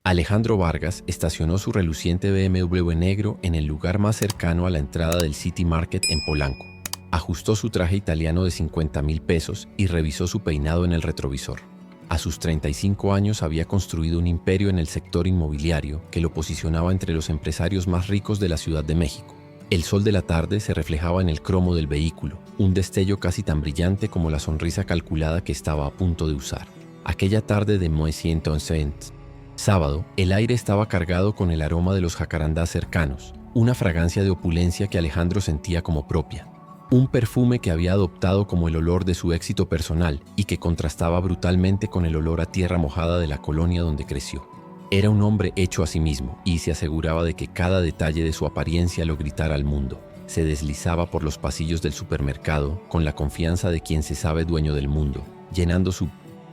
Alejandro Vargas estacionó su reluciente BMW negro en el lugar más cercano a la entrada del City Market en Polanco. Ajustó su traje italiano de 50.000 pesos y revisó su peinado en el retrovisor. A sus 35 años había construido un imperio en el sector inmobiliario que lo posicionaba entre los empresarios más ricos de la Ciudad de México. El sol de la tarde se reflejaba en el cromo del vehículo, un destello casi tan brillante como la sonrisa calculada que estaba a punto de usar. Aquella tarde de sábado, el aire estaba cargado con el aroma de los jacarandás cercanos, una fragancia de opulencia que Alejandro sentía como propia. Un perfume que había adoptado como el olor de su éxito personal y que contrastaba brutalmente con el olor a tierra mojada de la colonia donde creció. Era un hombre hecho a sí mismo y se aseguraba de que cada detalle de su apariencia lo gritara al mundo. Se deslizaba por los pasillos del supermercado con la confianza de quien se sabe dueño del mundo, llenando su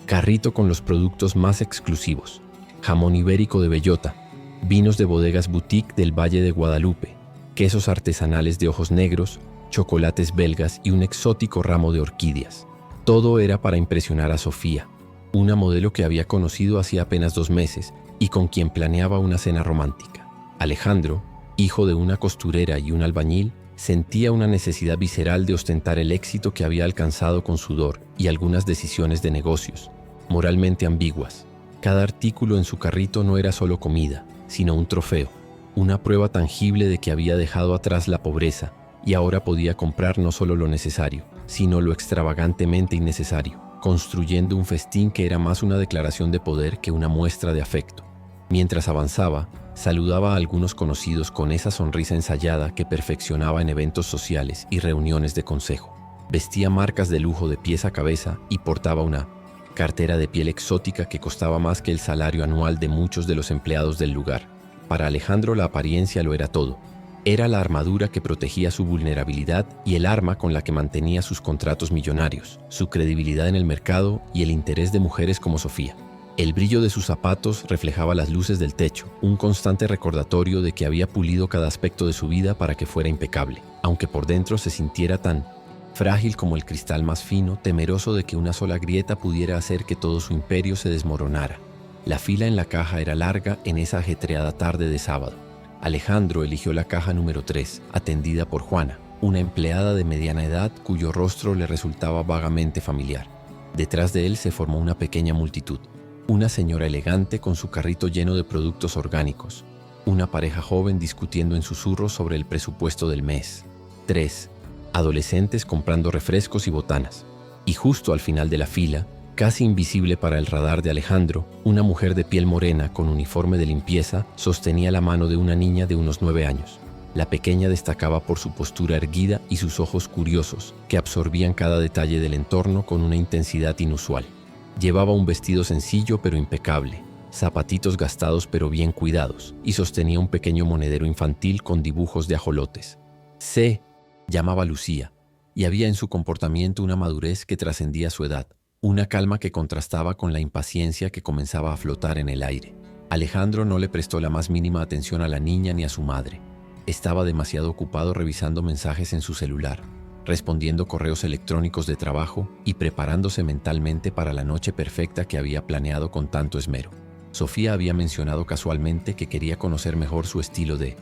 carrito con los productos más exclusivos: jamón ibérico de bellota, vinos de bodegas boutique del Valle de Guadalupe, quesos artesanales de ojos negros, chocolates belgas y un exótico ramo de orquídeas. Todo era para impresionar a Sofía, una modelo que había conocido hacía apenas 2 meses y con quien planeaba una cena romántica. Alejandro, hijo de una costurera y un albañil, sentía una necesidad visceral de ostentar el éxito que había alcanzado con sudor y algunas decisiones de negocios, moralmente ambiguas. Cada artículo en su carrito no era solo comida, sino un trofeo, una prueba tangible de que había dejado atrás la pobreza y ahora podía comprar no solo lo necesario, sino lo extravagantemente innecesario, construyendo un festín que era más una declaración de poder que una muestra de afecto. Mientras avanzaba, saludaba a algunos conocidos con esa sonrisa ensayada que perfeccionaba en eventos sociales y reuniones de consejo. Vestía marcas de lujo de pies a cabeza y portaba una cartera de piel exótica que costaba más que el salario anual de muchos de los empleados del lugar. Para Alejandro la apariencia lo era todo. Era la armadura que protegía su vulnerabilidad y el arma con la que mantenía sus contratos millonarios, su credibilidad en el mercado y el interés de mujeres como Sofía. El brillo de sus zapatos reflejaba las luces del techo, un constante recordatorio de que había pulido cada aspecto de su vida para que fuera impecable, aunque por dentro se sintiera tan frágil como el cristal más fino, temeroso de que una sola grieta pudiera hacer que todo su imperio se desmoronara. La fila en la caja era larga en esa ajetreada tarde de sábado. Alejandro eligió la caja número 3, atendida por Juana, una empleada de mediana edad cuyo rostro le resultaba vagamente familiar. Detrás de él se formó una pequeña multitud. Una señora elegante con su carrito lleno de productos orgánicos. Una pareja joven discutiendo en susurros sobre el presupuesto del mes. 3 adolescentes comprando refrescos y botanas. Y justo al final de la fila, casi invisible para el radar de Alejandro, una mujer de piel morena con uniforme de limpieza sostenía la mano de una niña de unos 9 años. La pequeña destacaba por su postura erguida y sus ojos curiosos, que absorbían cada detalle del entorno con una intensidad inusual. Llevaba un vestido sencillo pero impecable, zapatitos gastados pero bien cuidados, y sostenía un pequeño monedero infantil con dibujos de ajolotes. Se llamaba Lucía, y había en su comportamiento una madurez que trascendía su edad, una calma que contrastaba con la impaciencia que comenzaba a flotar en el aire. Alejandro no le prestó la más mínima atención a la niña ni a su madre. Estaba demasiado ocupado revisando mensajes en su celular, respondiendo correos electrónicos de trabajo y preparándose mentalmente para la noche perfecta que había planeado con tanto esmero. Sofía había mencionado casualmente que quería conocer mejor su estilo de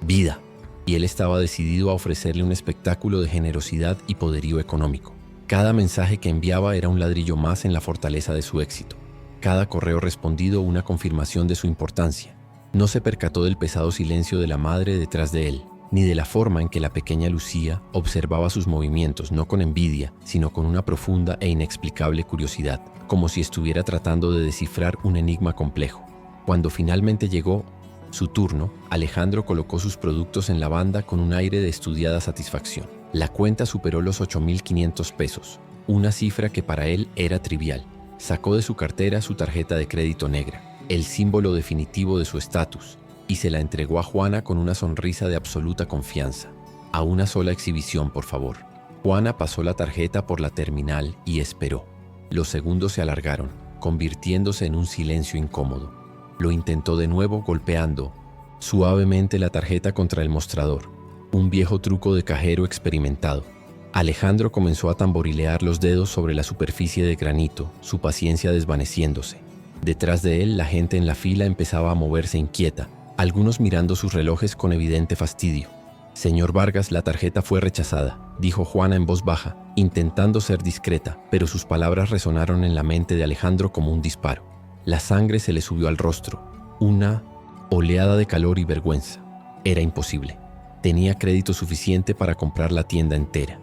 vida, y él estaba decidido a ofrecerle un espectáculo de generosidad y poderío económico. Cada mensaje que enviaba era un ladrillo más en la fortaleza de su éxito. Cada correo respondido una confirmación de su importancia. No se percató del pesado silencio de la madre detrás de él, ni de la forma en que la pequeña Lucía observaba sus movimientos, no con envidia, sino con una profunda e inexplicable curiosidad, como si estuviera tratando de descifrar un enigma complejo. Cuando finalmente llegó su turno, Alejandro colocó sus productos en la banda con un aire de estudiada satisfacción. La cuenta superó los 8.500 pesos, una cifra que para él era trivial. Sacó de su cartera su tarjeta de crédito negra, el símbolo definitivo de su estatus, y se la entregó a Juana con una sonrisa de absoluta confianza. A una sola exhibición, por favor. Juana pasó la tarjeta por la terminal y esperó. Los segundos se alargaron, convirtiéndose en un silencio incómodo. Lo intentó de nuevo golpeando suavemente la tarjeta contra el mostrador, un viejo truco de cajero experimentado. Alejandro comenzó a tamborilear los dedos sobre la superficie de granito, su paciencia desvaneciéndose. Detrás de él, la gente en la fila empezaba a moverse inquieta, algunos mirando sus relojes con evidente fastidio. «Señor Vargas, la tarjeta fue rechazada», dijo Juana en voz baja, intentando ser discreta, pero sus palabras resonaron en la mente de Alejandro como un disparo. La sangre se le subió al rostro, una oleada de calor y vergüenza. Era imposible. Tenía crédito suficiente para comprar la tienda entera.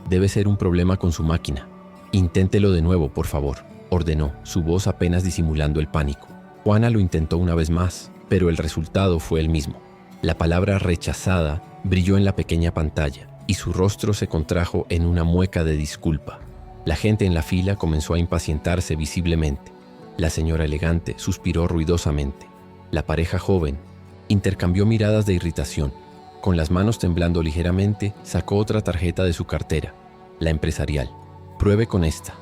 Debe ser un problema con su máquina. «Inténtelo de nuevo, por favor», ordenó, su voz apenas disimulando el pánico. Juana lo intentó una vez más, pero el resultado fue el mismo. La palabra rechazada brilló en la pequeña pantalla y su rostro se contrajo en una mueca de disculpa. La gente en la fila comenzó a impacientarse visiblemente. La señora elegante suspiró ruidosamente. La pareja joven intercambió miradas de irritación. Con las manos temblando ligeramente, sacó otra tarjeta de su cartera, la empresarial. «Pruebe con esta.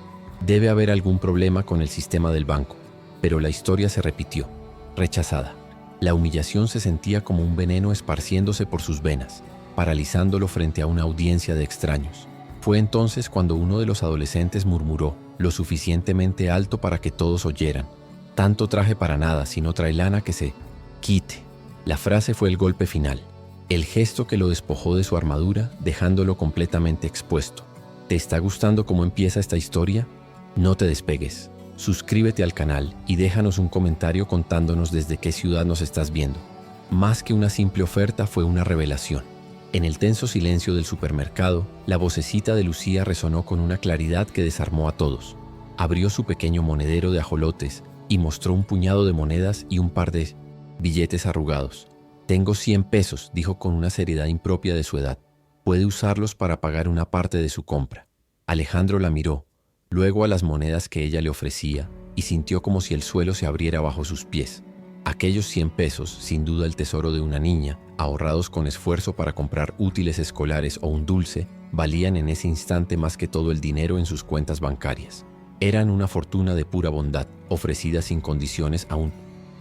Debe haber algún problema con el sistema del banco». Pero la historia se repitió. Rechazada. La humillación se sentía como un veneno esparciéndose por sus venas, paralizándolo frente a una audiencia de extraños. Fue entonces cuando uno de los adolescentes murmuró, lo suficientemente alto para que todos oyeran: «Tanto traje para nada, si no trae lana que se quite». La frase fue el golpe final, el gesto que lo despojó de su armadura, dejándolo completamente expuesto. ¿Te está gustando cómo empieza esta historia? No te despegues. Suscríbete al canal y déjanos un comentario contándonos desde qué ciudad nos estás viendo. Más que una simple oferta, fue una revelación. En el tenso silencio del supermercado, la vocecita de Lucía resonó con una claridad que desarmó a todos. Abrió su pequeño monedero de ajolotes y mostró un puñado de monedas y un par de billetes arrugados. «Tengo 100 pesos», dijo con una seriedad impropia de su edad. «Puede usarlos para pagar una parte de su compra». Alejandro la miró, luego a las monedas que ella le ofrecía, y sintió como si el suelo se abriera bajo sus pies. Aquellos 100 pesos, sin duda el tesoro de una niña, ahorrados con esfuerzo para comprar útiles escolares o un dulce, valían en ese instante más que todo el dinero en sus cuentas bancarias. Eran una fortuna de pura bondad, ofrecida sin condiciones a un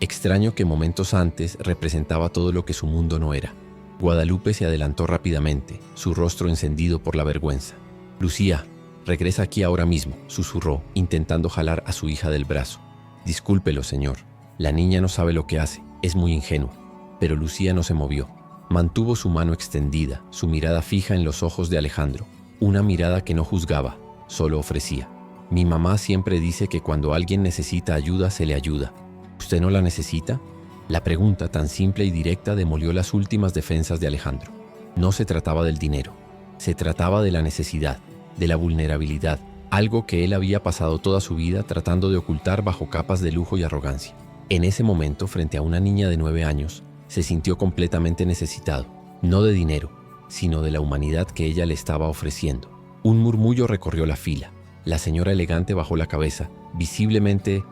extraño que momentos antes representaba todo lo que su mundo no era. Guadalupe se adelantó rápidamente, su rostro encendido por la vergüenza. «Lucía, regresa aquí ahora mismo», susurró, intentando jalar a su hija del brazo. «Discúlpelo, señor. La niña no sabe lo que hace, es muy ingenua». Pero Lucía no se movió. Mantuvo su mano extendida, su mirada fija en los ojos de Alejandro. Una mirada que no juzgaba, solo ofrecía. «Mi mamá siempre dice que cuando alguien necesita ayuda, se le ayuda. ¿Usted no la necesita?». La pregunta tan simple y directa demolió las últimas defensas de Alejandro. No se trataba del dinero. Se trataba de la necesidad, de la vulnerabilidad, algo que él había pasado toda su vida tratando de ocultar bajo capas de lujo y arrogancia. En ese momento, frente a una niña de 9 años, se sintió completamente necesitado, no de dinero, sino de la humanidad que ella le estaba ofreciendo. Un murmullo recorrió la fila. La señora elegante bajó la cabeza, visiblemente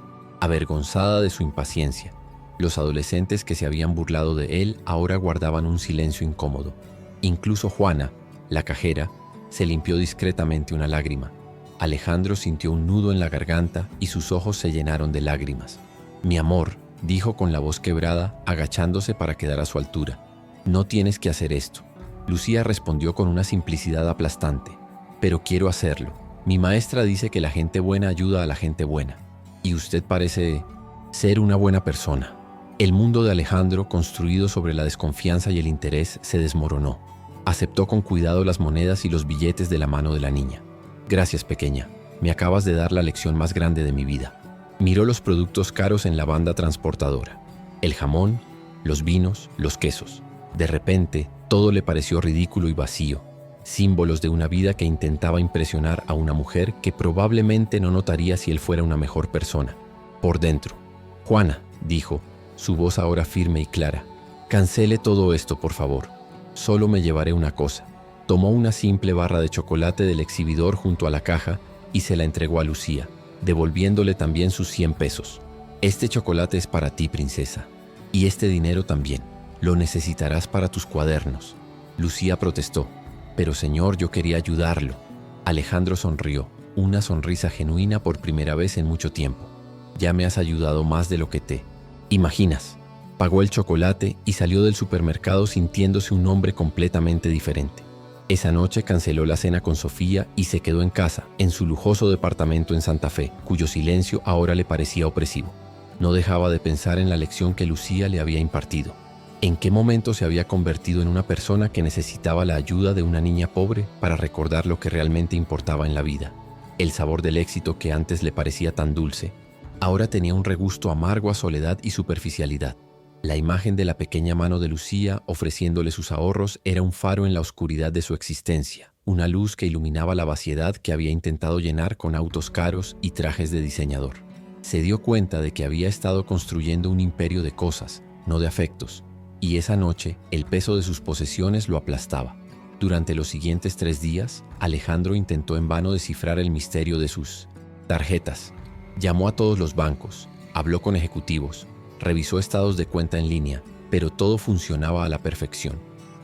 avergonzada de su impaciencia. Los adolescentes que se habían burlado de él ahora guardaban un silencio incómodo. Incluso Juana, la cajera, se limpió discretamente una lágrima. Alejandro sintió un nudo en la garganta y sus ojos se llenaron de lágrimas. «Mi amor», dijo con la voz quebrada, agachándose para quedar a su altura. «No tienes que hacer esto». Lucía respondió con una simplicidad aplastante. «Pero quiero hacerlo. Mi maestra dice que la gente buena ayuda a la gente buena. Y usted parece ser una buena persona». El mundo de Alejandro, construido sobre la desconfianza y el interés, se desmoronó. Aceptó con cuidado las monedas y los billetes de la mano de la niña. «Gracias, pequeña. Me acabas de dar la lección más grande de mi vida». Miró los productos caros en la banda transportadora. El jamón, los vinos, los quesos. De repente, todo le pareció ridículo y vacío. Símbolos de una vida que intentaba impresionar a una mujer que probablemente no notaría si él fuera una mejor persona. Por dentro. «Juana», dijo, su voz ahora firme y clara, «cancele todo esto, por favor. Solo me llevaré una cosa». Tomó una simple barra de chocolate del exhibidor junto a la caja y se la entregó a Lucía, devolviéndole también sus 100 pesos. «Este chocolate es para ti, princesa. Y este dinero también. Lo necesitarás para tus cuadernos». Lucía protestó. «Pero señor, yo quería ayudarlo». Alejandro sonrió, una sonrisa genuina por primera vez en mucho tiempo. «Ya me has ayudado más de lo que te imaginas». Pagó el chocolate y salió del supermercado sintiéndose un hombre completamente diferente. Esa noche canceló la cena con Sofía y se quedó en casa, en su lujoso departamento en Santa Fe, cuyo silencio ahora le parecía opresivo. No dejaba de pensar en la lección que Lucía le había impartido. ¿En qué momento se había convertido en una persona que necesitaba la ayuda de una niña pobre para recordar lo que realmente importaba en la vida? El sabor del éxito que antes le parecía tan dulce, ahora tenía un regusto amargo a soledad y superficialidad. La imagen de la pequeña mano de Lucía ofreciéndole sus ahorros era un faro en la oscuridad de su existencia, una luz que iluminaba la vaciedad que había intentado llenar con autos caros y trajes de diseñador. Se dio cuenta de que había estado construyendo un imperio de cosas, no de afectos, y esa noche el peso de sus posesiones lo aplastaba. Durante los siguientes 3 días, Alejandro intentó en vano descifrar el misterio de sus tarjetas. Llamó a todos los bancos, habló con ejecutivos, revisó estados de cuenta en línea, pero todo funcionaba a la perfección.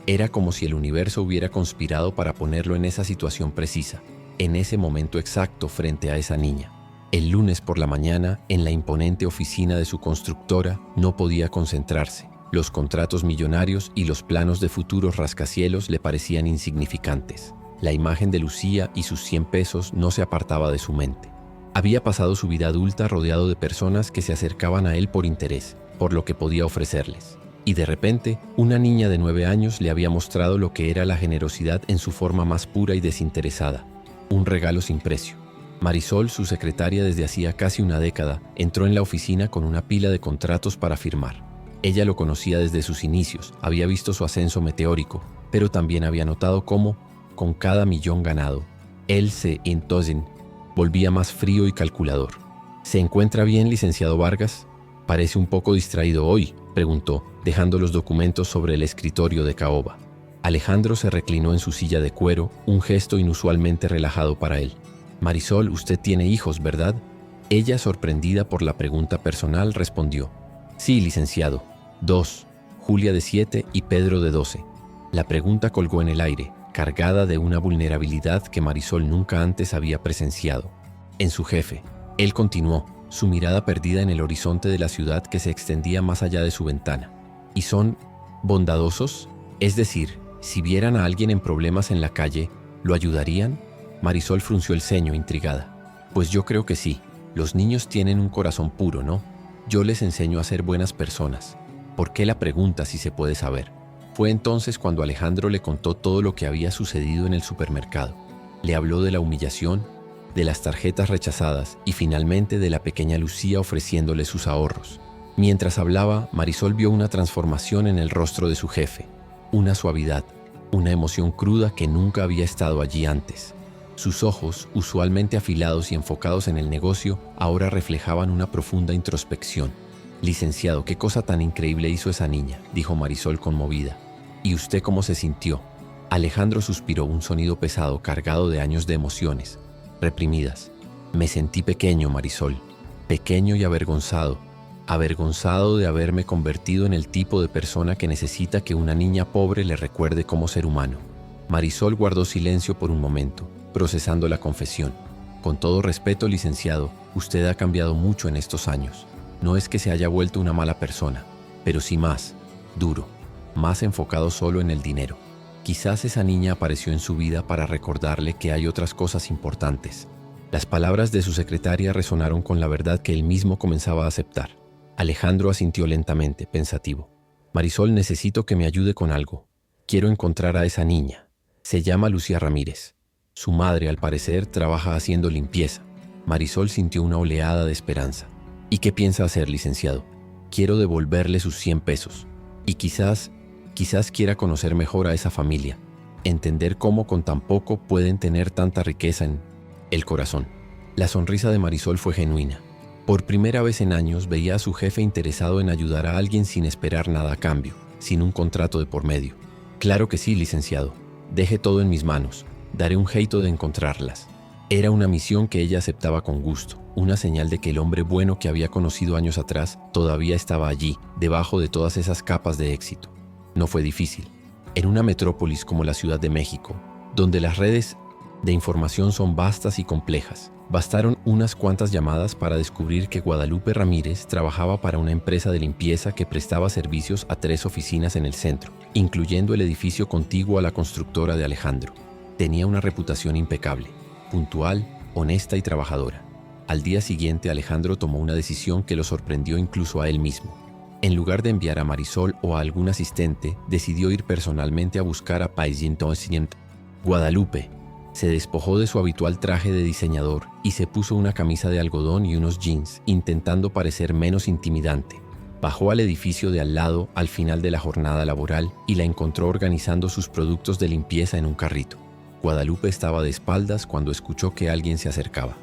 Era como si el universo hubiera conspirado para ponerlo en esa situación precisa, en ese momento exacto frente a esa niña. El lunes por la mañana, en la imponente oficina de su constructora, no podía concentrarse. Los contratos millonarios y los planos de futuros rascacielos le parecían insignificantes. La imagen de Lucía y sus 100 pesos no se apartaba de su mente. Había pasado su vida adulta rodeado de personas que se acercaban a él por interés, por lo que podía ofrecerles. Y de repente, una niña de 9 años le había mostrado lo que era la generosidad en su forma más pura y desinteresada. Un regalo sin precio. Marisol, su secretaria desde hacía casi una década, entró en la oficina con una pila de contratos para firmar. Ella lo conocía desde sus inicios, había visto su ascenso meteórico, pero también había notado cómo, con cada millón ganado, él entonces volvía más frío y calculador. ¿Se encuentra bien, licenciado Vargas? Parece un poco distraído hoy, preguntó, dejando los documentos sobre el escritorio de caoba. Alejandro se reclinó en su silla de cuero, un gesto inusualmente relajado para él. Marisol, usted tiene hijos, ¿verdad? Ella, sorprendida por la pregunta personal, respondió. Sí, licenciado. 2, Julia de 7 y Pedro de 12. La pregunta colgó en el aire, cargada de una vulnerabilidad que Marisol nunca antes había presenciado. En su jefe, él continuó, su mirada perdida en el horizonte de la ciudad que se extendía más allá de su ventana. ¿Y son bondadosos? Es decir, si vieran a alguien en problemas en la calle, ¿lo ayudarían? Marisol frunció el ceño, intrigada. Pues yo creo que sí. Los niños tienen un corazón puro, ¿no? Yo les enseño a ser buenas personas. ¿Por qué la pregunta si se puede saber? Fue entonces cuando Alejandro le contó todo lo que había sucedido en el supermercado. Le habló de la humillación, de las tarjetas rechazadas y finalmente de la pequeña Lucía ofreciéndole sus ahorros. Mientras hablaba, Marisol vio una transformación en el rostro de su jefe, una suavidad, una emoción cruda que nunca había estado allí antes. Sus ojos, usualmente afilados y enfocados en el negocio, ahora reflejaban una profunda introspección. Licenciado, qué cosa tan increíble hizo esa niña, dijo Marisol conmovida. ¿Y usted cómo se sintió? Alejandro suspiró, un sonido pesado cargado de años de emociones, reprimidas. Me sentí pequeño, Marisol, pequeño y avergonzado de haberme convertido en el tipo de persona que necesita que una niña pobre le recuerde como ser humano. Marisol guardó silencio por un momento, procesando la confesión. Con todo respeto, licenciado, usted ha cambiado mucho en estos años. No es que se haya vuelto una mala persona, pero sí más duro, más enfocado solo en el dinero. Quizás esa niña apareció en su vida para recordarle que hay otras cosas importantes. Las palabras de su secretaria resonaron con la verdad que él mismo comenzaba a aceptar. Alejandro asintió lentamente, pensativo. Marisol, necesito que me ayude con algo. Quiero encontrar a esa niña. Se llama Lucía Ramírez. Su madre, al parecer, trabaja haciendo limpieza. Marisol sintió una oleada de esperanza. ¿Y qué piensa hacer, licenciado? Quiero devolverle sus 100 pesos. Y quizás quiera conocer mejor a esa familia. Entender cómo con tan poco pueden tener tanta riqueza en el corazón. La sonrisa de Marisol fue genuina. Por primera vez en años veía a su jefe interesado en ayudar a alguien sin esperar nada a cambio, sin un contrato de por medio. Claro que sí, licenciado. Deje todo en mis manos. Daré un jeito de encontrarlas. Era una misión que ella aceptaba con gusto, una señal de que el hombre bueno que había conocido años atrás todavía estaba allí, debajo de todas esas capas de éxito. No fue difícil. En una metrópolis como la Ciudad de México, donde las redes de información son vastas y complejas, bastaron unas cuantas llamadas para descubrir que Guadalupe Ramírez trabajaba para una empresa de limpieza que prestaba servicios a 3 oficinas en el centro, incluyendo el edificio contiguo a la constructora de Alejandro. Tenía una reputación impecable, puntual, honesta y trabajadora. Al día siguiente, Alejandro tomó una decisión que lo sorprendió incluso a él mismo. En lugar de enviar a Marisol o a algún asistente, decidió ir personalmente a buscar a Paisien Guadalupe. Se despojó de su habitual traje de diseñador y se puso una camisa de algodón y unos jeans, intentando parecer menos intimidante. Bajó al edificio de al lado al final de la jornada laboral y la encontró organizando sus productos de limpieza en un carrito. Guadalupe estaba de espaldas cuando escuchó que alguien se acercaba.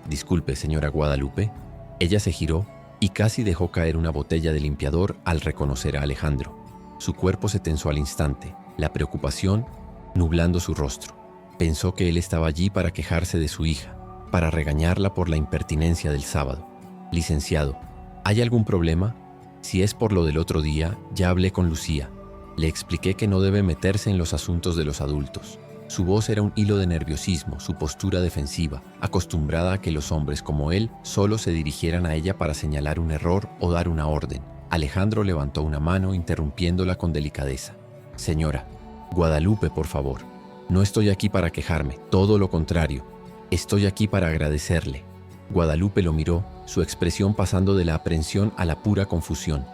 «Disculpe, señora Guadalupe». Ella se giró y casi dejó caer una botella de limpiador al reconocer a Alejandro. Su cuerpo se tensó al instante, la preocupación nublando su rostro. Pensó que él estaba allí para quejarse de su hija, para regañarla por la impertinencia del sábado. «Licenciado, ¿hay algún problema? Si es por lo del otro día, ya hablé con Lucía. Le expliqué que no debe meterse en los asuntos de los adultos». Su voz era un hilo de nerviosismo, su postura defensiva, acostumbrada a que los hombres como él solo se dirigieran a ella para señalar un error o dar una orden. Alejandro levantó una mano interrumpiéndola con delicadeza. «Señora, Guadalupe, por favor. No estoy aquí para quejarme, todo lo contrario. Estoy aquí para agradecerle». Guadalupe lo miró, su expresión pasando de la aprensión a la pura confusión.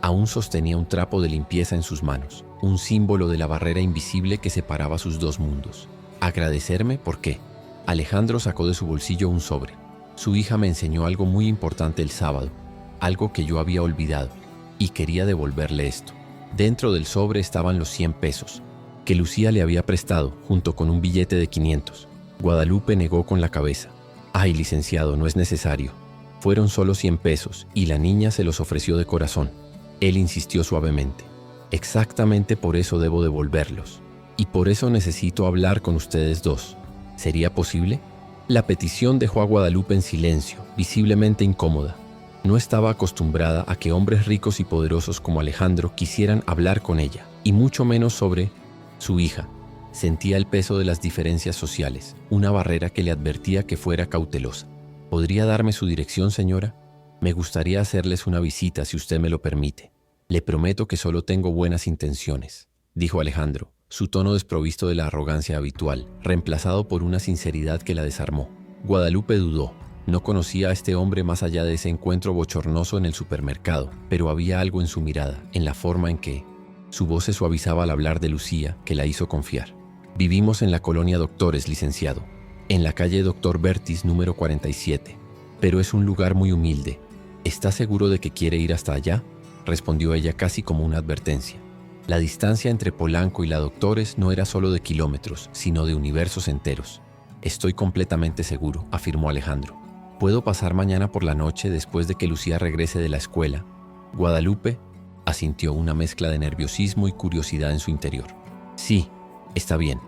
Aún sostenía un trapo de limpieza en sus manos, un símbolo de la barrera invisible que separaba sus dos mundos. ¿Agradecerme? ¿Por qué? Alejandro sacó de su bolsillo un sobre. Su hija me enseñó algo muy importante el sábado, algo que yo había olvidado, y quería devolverle esto. Dentro del sobre estaban los 100 pesos, que Lucía le había prestado, junto con un billete de 500. Guadalupe negó con la cabeza. «Ay, licenciado, no es necesario. Fueron solo 100 pesos, y la niña se los ofreció de corazón». Él insistió suavemente. «Exactamente por eso debo devolverlos. Y por eso necesito hablar con ustedes dos. ¿Sería posible?». La petición dejó a Guadalupe en silencio, visiblemente incómoda. No estaba acostumbrada a que hombres ricos y poderosos como Alejandro quisieran hablar con ella, y mucho menos sobre su hija. Sentía el peso de las diferencias sociales, una barrera que le advertía que fuera cautelosa. «¿Podría darme su dirección, señora? Me gustaría hacerles una visita si usted me lo permite. Le prometo que solo tengo buenas intenciones», dijo Alejandro, su tono desprovisto de la arrogancia habitual, reemplazado por una sinceridad que la desarmó. Guadalupe dudó. No conocía a este hombre más allá de ese encuentro bochornoso en el supermercado, pero había algo en su mirada, en la forma en que su voz se suavizaba al hablar de Lucía, que la hizo confiar. «Vivimos en la colonia Doctores, licenciado, en la calle Doctor Bertis número 47, pero es un lugar muy humilde. ¿Está seguro de que quiere ir hasta allá?», respondió ella casi como una advertencia. La distancia entre Polanco y la Doctores no era solo de kilómetros, sino de universos enteros. «Estoy completamente seguro», afirmó Alejandro. «¿Puedo pasar mañana por la noche después de que Lucía regrese de la escuela?». Guadalupe asintió, una mezcla de nerviosismo y curiosidad en su interior. «Sí, está bien,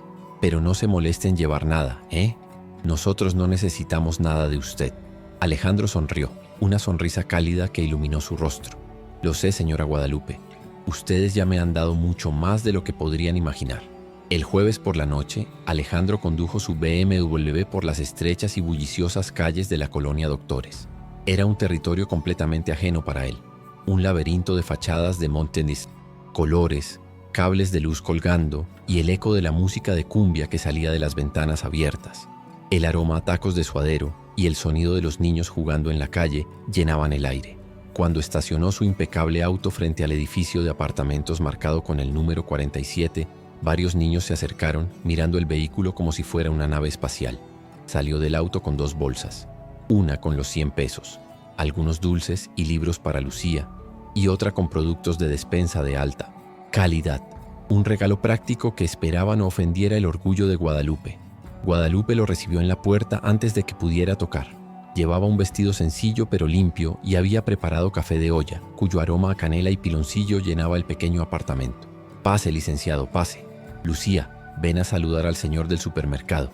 pero no se moleste en llevar nada, ¿eh? Nosotros no necesitamos nada de usted». Alejandro sonrió, una sonrisa cálida que iluminó su rostro. «Lo sé, señora Guadalupe. Ustedes ya me han dado mucho más de lo que podrían imaginar». El jueves por la noche, Alejandro condujo su BMW por las estrechas y bulliciosas calles de la colonia Doctores. Era un territorio completamente ajeno para él, un laberinto de fachadas de Montenis, colores, cables de luz colgando y el eco de la música de cumbia que salía de las ventanas abiertas. El aroma a tacos de suadero y el sonido de los niños jugando en la calle llenaban el aire. Cuando estacionó su impecable auto frente al edificio de apartamentos marcado con el número 47, varios niños se acercaron mirando el vehículo como si fuera una nave espacial. Salió del auto con 2 bolsas, una con los 100 pesos, algunos dulces y libros para Lucía, y otra con productos de despensa de alta calidad, un regalo práctico que esperaba no ofendiera el orgullo de Guadalupe. Guadalupe lo recibió en la puerta antes de que pudiera tocar. Llevaba un vestido sencillo pero limpio y había preparado café de olla, cuyo aroma a canela y piloncillo llenaba el pequeño apartamento. «Pase, licenciado, pase. Lucía, ven a saludar al señor del supermercado».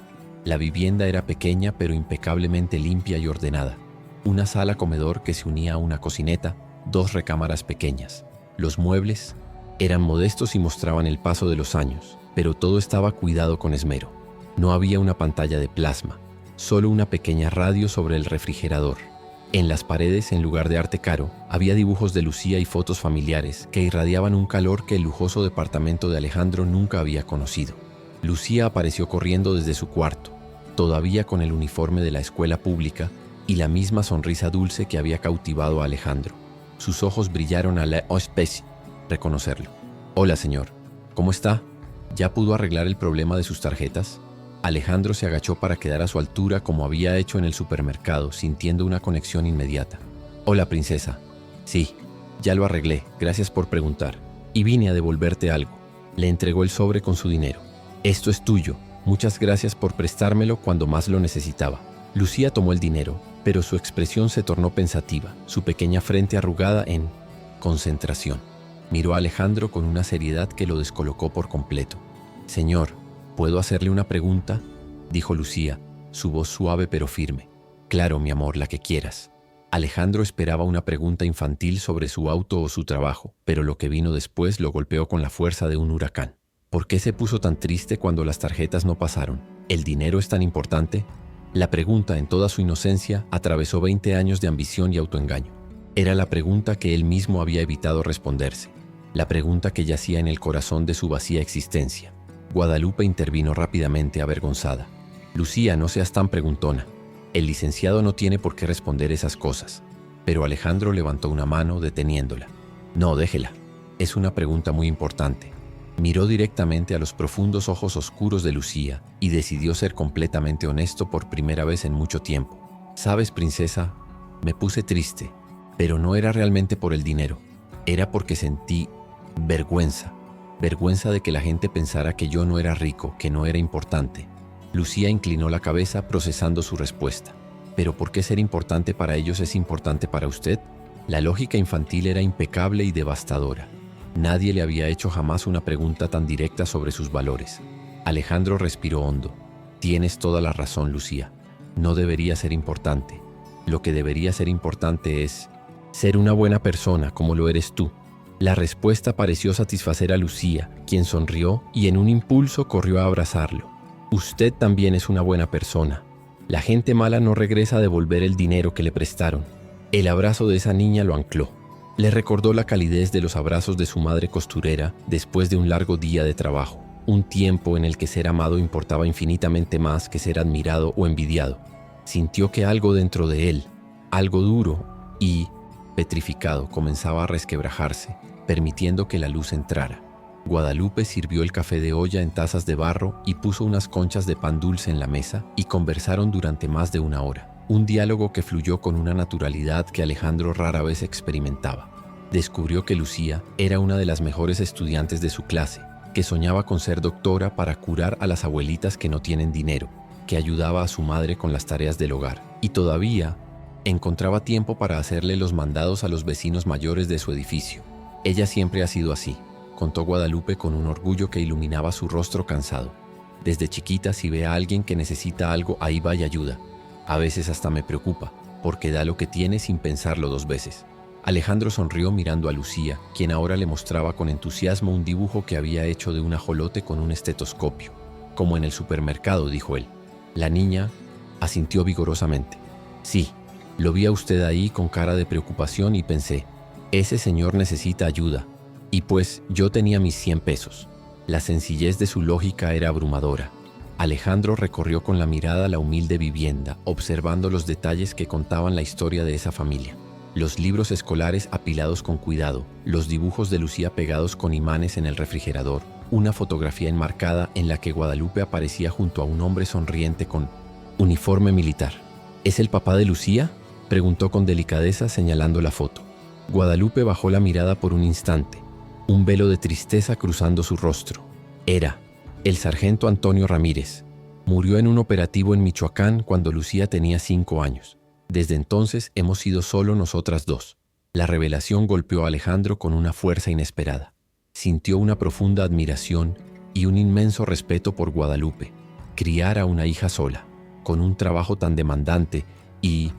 La vivienda era pequeña pero impecablemente limpia y ordenada. Una sala comedor que se unía a una cocineta, 2 recámaras pequeñas. Los muebles eran modestos y mostraban el paso de los años, pero todo estaba cuidado con esmero. No había una pantalla de plasma, solo una pequeña radio sobre el refrigerador. En las paredes, en lugar de arte caro, había dibujos de Lucía y fotos familiares que irradiaban un calor que el lujoso departamento de Alejandro nunca había conocido. Lucía apareció corriendo desde su cuarto, todavía con el uniforme de la escuela pública, y la misma sonrisa dulce que había cautivado a Alejandro. Sus ojos brillaron a la especie reconocerlo. «Hola, señor. ¿Cómo está? ¿Ya pudo arreglar el problema de sus tarjetas?» Alejandro se agachó para quedar a su altura como había hecho en el supermercado, sintiendo una conexión inmediata. «Hola, princesa. Sí, ya lo arreglé. Gracias por preguntar. Y vine a devolverte algo». Le entregó el sobre con su dinero. «Esto es tuyo. Muchas gracias por prestármelo cuando más lo necesitaba». Lucía tomó el dinero, pero su expresión se tornó pensativa, su pequeña frente arrugada en concentración. Miró a Alejandro con una seriedad que lo descolocó por completo. «Señor, ¿puedo hacerle una pregunta?», dijo Lucía, su voz suave pero firme. «Claro, mi amor, la que quieras». Alejandro esperaba una pregunta infantil sobre su auto o su trabajo, pero lo que vino después lo golpeó con la fuerza de un huracán. ¿Por qué se puso tan triste cuando las tarjetas no pasaron? ¿El dinero es tan importante? La pregunta, en toda su inocencia, atravesó 20 años de ambición y autoengaño. Era la pregunta que él mismo había evitado responderse. La pregunta que yacía en el corazón de su vacía existencia. Guadalupe intervino rápidamente, avergonzada. «Lucía, no seas tan preguntona. El licenciado no tiene por qué responder esas cosas». Pero Alejandro levantó una mano, deteniéndola. «No, déjela. Es una pregunta muy importante». Miró directamente a los profundos ojos oscuros de Lucía y decidió ser completamente honesto por primera vez en mucho tiempo. «¿Sabes, princesa? Me puse triste, pero no era realmente por el dinero. Era porque sentí vergüenza. Vergüenza de que la gente pensara que yo no era rico, que no era importante». Lucía inclinó la cabeza procesando su respuesta. «¿Pero por qué ser importante para ellos es importante para usted?». La lógica infantil era impecable y devastadora. Nadie le había hecho jamás una pregunta tan directa sobre sus valores. Alejandro respiró hondo. «Tienes toda la razón, Lucía. No debería ser importante. Lo que debería ser importante es ser una buena persona como lo eres tú». La respuesta pareció satisfacer a Lucía, quien sonrió y en un impulso corrió a abrazarlo. «Usted también es una buena persona. La gente mala no regresa a devolver el dinero que le prestaron». El abrazo de esa niña lo ancló. Le recordó la calidez de los abrazos de su madre costurera después de un largo día de trabajo, un tiempo en el que ser amado importaba infinitamente más que ser admirado o envidiado. Sintió que algo dentro de él, algo duro y petrificado, comenzaba a resquebrajarse, permitiendo que la luz entrara. Guadalupe sirvió el café de olla en tazas de barro y puso unas conchas de pan dulce en la mesa y conversaron durante más de una hora. Un diálogo que fluyó con una naturalidad que Alejandro rara vez experimentaba. Descubrió que Lucía era una de las mejores estudiantes de su clase, que soñaba con ser doctora para curar a las abuelitas que no tienen dinero, que ayudaba a su madre con las tareas del hogar y todavía encontraba tiempo para hacerle los mandados a los vecinos mayores de su edificio. «Ella siempre ha sido así», contó Guadalupe con un orgullo que iluminaba su rostro cansado. «Desde chiquita, si ve a alguien que necesita algo, ahí va y ayuda. A veces hasta me preocupa, porque da lo que tiene sin pensarlo 2 veces». Alejandro sonrió mirando a Lucía, quien ahora le mostraba con entusiasmo un dibujo que había hecho de un ajolote con un estetoscopio. «Como en el supermercado», dijo él. La niña asintió vigorosamente. «Sí, lo vi a usted ahí con cara de preocupación y pensé, ese señor necesita ayuda. Y pues yo tenía mis 100 pesos». La sencillez de su lógica era abrumadora. Alejandro recorrió con la mirada la humilde vivienda, observando los detalles que contaban la historia de esa familia. Los libros escolares apilados con cuidado, los dibujos de Lucía pegados con imanes en el refrigerador, una fotografía enmarcada en la que Guadalupe aparecía junto a un hombre sonriente con uniforme militar. «¿Es el papá de Lucía?», preguntó con delicadeza señalando la foto. Guadalupe bajó la mirada por un instante, un velo de tristeza cruzando su rostro. Era el sargento Antonio Ramírez. Murió en un operativo en Michoacán cuando Lucía tenía 5 años. Desde entonces hemos sido solo nosotras 2. La revelación golpeó a Alejandro con una fuerza inesperada. Sintió una profunda admiración y un inmenso respeto por Guadalupe. Criar a una hija sola, con un trabajo tan demandante y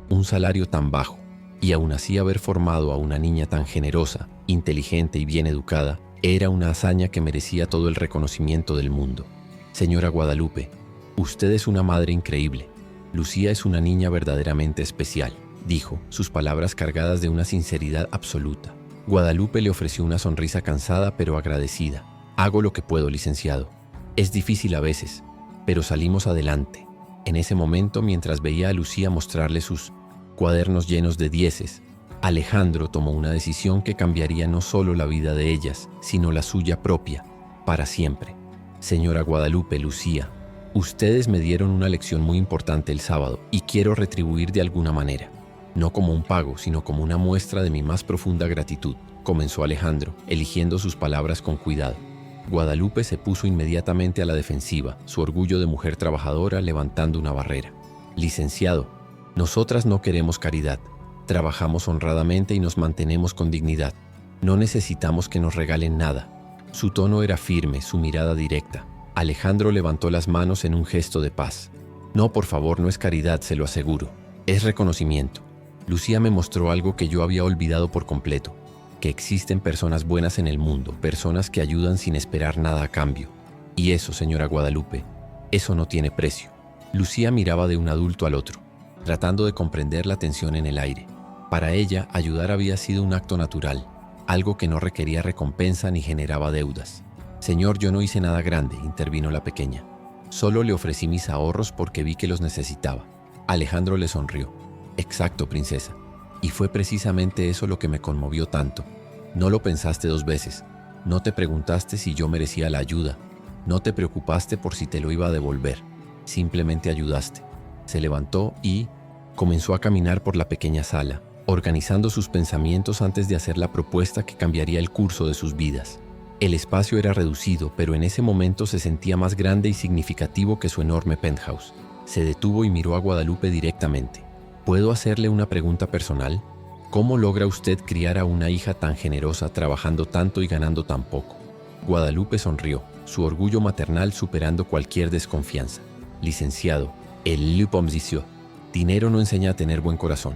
un salario tan bajo, y aún así haber formado a una niña tan generosa, inteligente y bien educada, era una hazaña que merecía todo el reconocimiento del mundo. «Señora Guadalupe, usted es una madre increíble. Lucía es una niña verdaderamente especial», dijo, sus palabras cargadas de una sinceridad absoluta. Guadalupe le ofreció una sonrisa cansada pero agradecida. «Hago lo que puedo, licenciado. Es difícil a veces, pero salimos adelante». En ese momento, mientras veía a Lucía mostrarle sus cuadernos llenos de dieces, Alejandro tomó una decisión que cambiaría no solo la vida de ellas, sino la suya propia, para siempre. Señora Guadalupe, Lucía, ustedes me dieron una lección muy importante el sábado y quiero retribuir de alguna manera. No como un pago, sino como una muestra de mi más profunda gratitud, comenzó Alejandro, eligiendo sus palabras con cuidado. Guadalupe se puso inmediatamente a la defensiva, su orgullo de mujer trabajadora levantando una barrera. Licenciado, nosotras no queremos caridad. Trabajamos honradamente y nos mantenemos con dignidad. No necesitamos que nos regalen nada. Su tono era firme, su mirada directa. Alejandro levantó las manos en un gesto de paz. No, por favor, no es caridad, se lo aseguro. Es reconocimiento. Lucía me mostró algo que yo había olvidado por completo. Que existen personas buenas en el mundo, personas que ayudan sin esperar nada a cambio. Y eso, señora Guadalupe, eso no tiene precio. Lucía miraba de un adulto al otro, tratando de comprender la tensión en el aire. Para ella, ayudar había sido un acto natural, algo que no requería recompensa ni generaba deudas. Señor, yo no hice nada grande, intervino la pequeña. Solo le ofrecí mis ahorros porque vi que los necesitaba. Alejandro le sonrió. Exacto, princesa. Y fue precisamente eso lo que me conmovió tanto. No lo pensaste dos veces. No te preguntaste si yo merecía la ayuda. No te preocupaste por si te lo iba a devolver. Simplemente ayudaste. Se levantó y comenzó a caminar por la pequeña sala, organizando sus pensamientos antes de hacer la propuesta que cambiaría el curso de sus vidas. El espacio era reducido, pero en ese momento se sentía más grande y significativo que su enorme penthouse. Se detuvo y miró a Guadalupe directamente. ¿Puedo hacerle una pregunta personal? ¿Cómo logra usted criar a una hija tan generosa, trabajando tanto y ganando tan poco? Guadalupe sonrió, su orgullo maternal superando cualquier desconfianza. Licenciado, el Lupomzicio, dinero no enseña a tener buen corazón.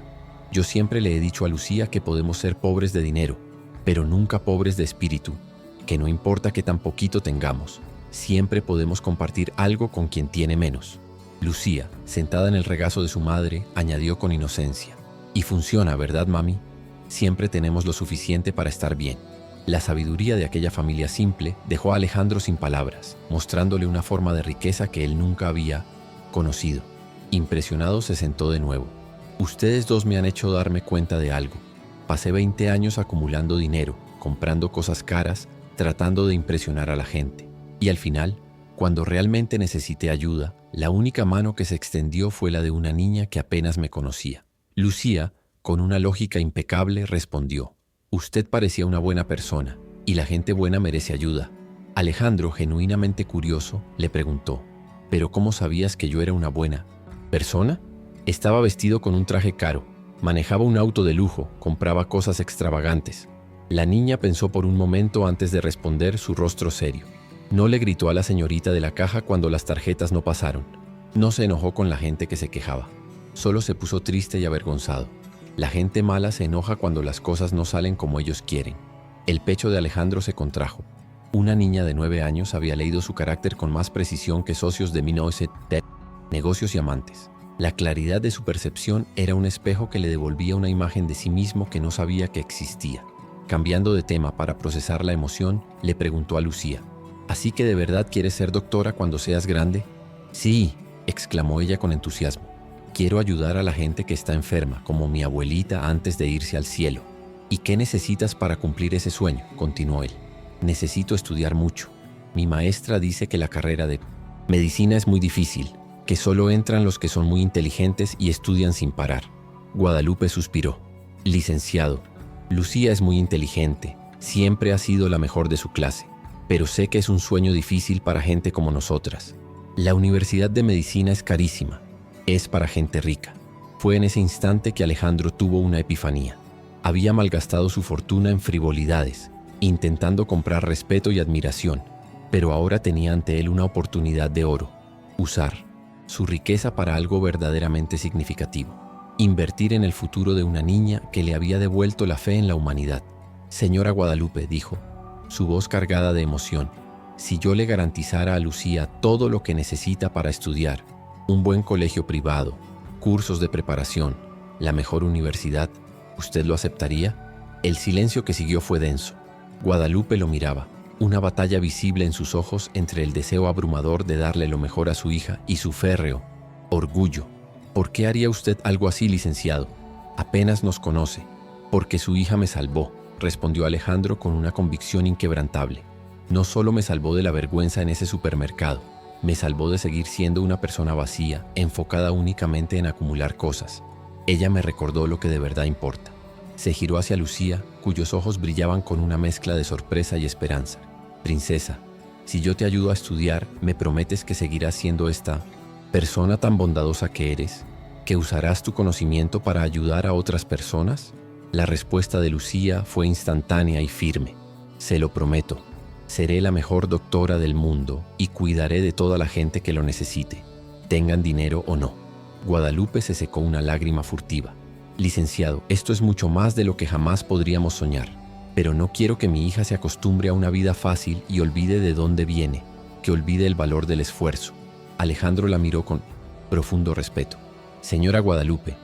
Yo siempre le he dicho a Lucía que podemos ser pobres de dinero, pero nunca pobres de espíritu, que no importa que tan poquito tengamos, siempre podemos compartir algo con quien tiene menos. Lucía, sentada en el regazo de su madre, añadió con inocencia. Y funciona, ¿verdad, mami? Siempre tenemos lo suficiente para estar bien. La sabiduría de aquella familia simple dejó a Alejandro sin palabras, mostrándole una forma de riqueza que él nunca había conocido. Impresionado, se sentó de nuevo. Ustedes dos me han hecho darme cuenta de algo. Pasé 20 años acumulando dinero, comprando cosas caras, tratando de impresionar a la gente. Y al final, cuando realmente necesité ayuda, la única mano que se extendió fue la de una niña que apenas me conocía. Lucía, con una lógica impecable, respondió: usted parecía una buena persona, y la gente buena merece ayuda. Alejandro, genuinamente curioso, le preguntó: ¿pero cómo sabías que yo era una buena persona? Estaba vestido con un traje caro, manejaba un auto de lujo, compraba cosas extravagantes. La niña pensó por un momento antes de responder, su rostro serio. No le gritó a la señorita de la caja cuando las tarjetas no pasaron. No se enojó con la gente que se quejaba. Solo se puso triste y avergonzado. La gente mala se enoja cuando las cosas no salen como ellos quieren. El pecho de Alejandro se contrajo. Una niña de 9 años había leído su carácter con más precisión que socios de 1970, negocios y amantes. La claridad de su percepción era un espejo que le devolvía una imagen de sí mismo que no sabía que existía. Cambiando de tema para procesar la emoción, le preguntó a Lucía: ¿así que de verdad quieres ser doctora cuando seas grande? Sí, exclamó ella con entusiasmo. Quiero ayudar a la gente que está enferma, como mi abuelita antes de irse al cielo. ¿Y qué necesitas para cumplir ese sueño?, continuó él. Necesito estudiar mucho. Mi maestra dice que la carrera de medicina es muy difícil, que solo entran los que son muy inteligentes y estudian sin parar. Guadalupe suspiró. Licenciado, Lucía es muy inteligente, siempre ha sido la mejor de su clase, pero sé que es un sueño difícil para gente como nosotras. La Universidad de Medicina es carísima, es para gente rica. Fue en ese instante que Alejandro tuvo una epifanía. Había malgastado su fortuna en frivolidades, intentando comprar respeto y admiración, pero ahora tenía ante él una oportunidad de oro: usar su riqueza para algo verdaderamente significativo, invertir en el futuro de una niña que le había devuelto la fe en la humanidad. Señora Guadalupe, dijo, su voz cargada de emoción, si yo le garantizara a Lucía todo lo que necesita para estudiar, un buen colegio privado, cursos de preparación, la mejor universidad, ¿usted lo aceptaría? El silencio que siguió fue denso. Guadalupe lo miraba, una batalla visible en sus ojos entre el deseo abrumador de darle lo mejor a su hija y su férreo Orgullo. ¿Por qué haría usted algo así, licenciado? Apenas nos conoce. Porque su hija me salvó, respondió Alejandro con una convicción inquebrantable. No solo me salvó de la vergüenza en ese supermercado, me salvó de seguir siendo una persona vacía, enfocada únicamente en acumular cosas. Ella me recordó lo que de verdad importa. Se giró hacia Lucía, cuyos ojos brillaban con una mezcla de sorpresa y esperanza. Princesa, si yo te ayudo a estudiar, ¿me prometes que seguirás siendo esta persona tan bondadosa que eres? ¿Que usarás tu conocimiento para ayudar a otras personas? La respuesta de Lucía fue instantánea y firme. Se lo prometo. Seré la mejor doctora del mundo y cuidaré de toda la gente que lo necesite, tengan dinero o no. Guadalupe se secó una lágrima furtiva. Licenciado, esto es mucho más de lo que jamás podríamos soñar, pero no quiero que mi hija se acostumbre a una vida fácil y olvide de dónde viene, que olvide el valor del esfuerzo. Alejandro la miró con profundo respeto. Señora Guadalupe,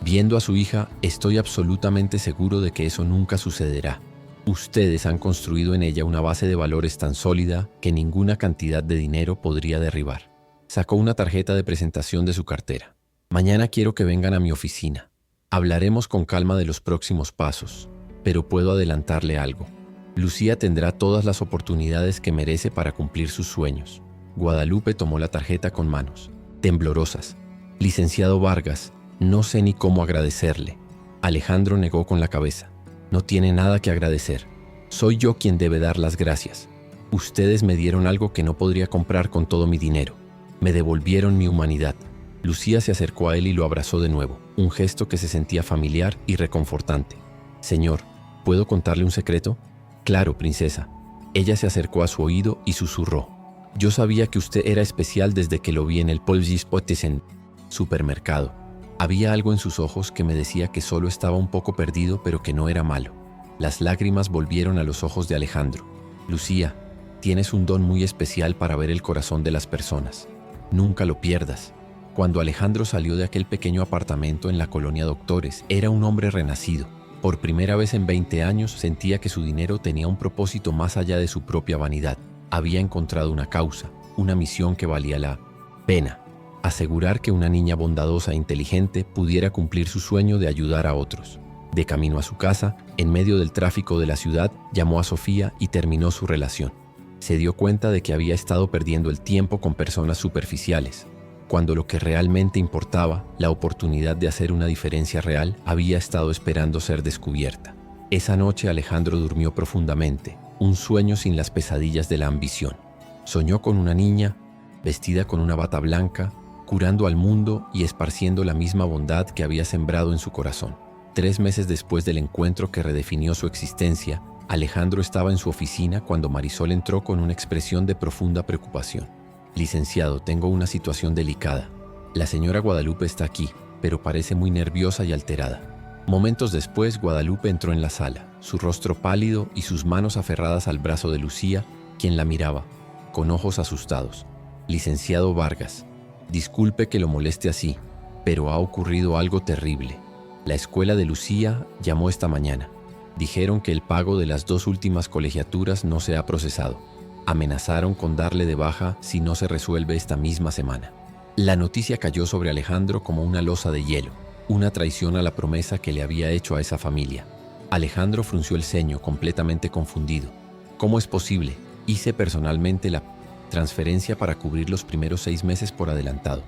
viendo a su hija, estoy absolutamente seguro de que eso nunca sucederá. Ustedes han construido en ella una base de valores tan sólida que ninguna cantidad de dinero podría derribar. Sacó una tarjeta de presentación de su cartera. Mañana quiero que vengan a mi oficina. Hablaremos con calma de los próximos pasos, pero puedo adelantarle algo. Lucía tendrá todas las oportunidades que merece para cumplir sus sueños. Guadalupe tomó la tarjeta con manos temblorosas. Licenciado Vargas, no sé ni cómo agradecerle. Alejandro negó con la cabeza. No tiene nada que agradecer. Soy yo quien debe dar las gracias. Ustedes me dieron algo que no podría comprar con todo mi dinero. Me devolvieron mi humanidad. Lucía se acercó a él y lo abrazó de nuevo, un gesto que se sentía familiar y reconfortante. Señor, ¿puedo contarle un secreto? Claro, princesa. Ella se acercó a su oído y susurró. Yo sabía que usted era especial desde que lo vi en el Polgis Pottesen supermercado. Había algo en sus ojos que me decía que solo estaba un poco perdido, pero que no era malo. Las lágrimas volvieron a los ojos de Alejandro. Lucía, tienes un don muy especial para ver el corazón de las personas. Nunca lo pierdas. Cuando Alejandro salió de aquel pequeño apartamento en la colonia Doctores, era un hombre renacido. Por primera vez en 20 años sentía que su dinero tenía un propósito más allá de su propia vanidad. Había encontrado una causa, una misión que valía la pena. Asegurar que una niña bondadosa e inteligente pudiera cumplir su sueño de ayudar a otros. De camino a su casa, en medio del tráfico de la ciudad, llamó a Sofía y terminó su relación. Se dio cuenta de que había estado perdiendo el tiempo con personas superficiales, cuando lo que realmente importaba, la oportunidad de hacer una diferencia real, había estado esperando ser descubierta. Esa noche Alejandro durmió profundamente, un sueño sin las pesadillas de la ambición. Soñó con una niña, vestida con una bata blanca, curando al mundo y esparciendo la misma bondad que había sembrado en su corazón. 3 meses después del encuentro que redefinió su existencia, Alejandro estaba en su oficina cuando Marisol entró con una expresión de profunda preocupación. Licenciado, tengo una situación delicada. La señora Guadalupe está aquí, pero parece muy nerviosa y alterada. Momentos después, Guadalupe entró en la sala, su rostro pálido y sus manos aferradas al brazo de Lucía, quien la miraba, con ojos asustados. Licenciado Vargas, disculpe que lo moleste así, pero ha ocurrido algo terrible. La escuela de Lucía llamó esta mañana. Dijeron que el pago de las 2 últimas colegiaturas no se ha procesado. Amenazaron con darle de baja si no se resuelve esta misma semana. La noticia cayó sobre Alejandro como una losa de hielo, una traición a la promesa que le había hecho a esa familia. Alejandro frunció el ceño, completamente confundido. ¿Cómo es posible? Hice personalmente la transferencia para cubrir los primeros 6 meses por adelantado.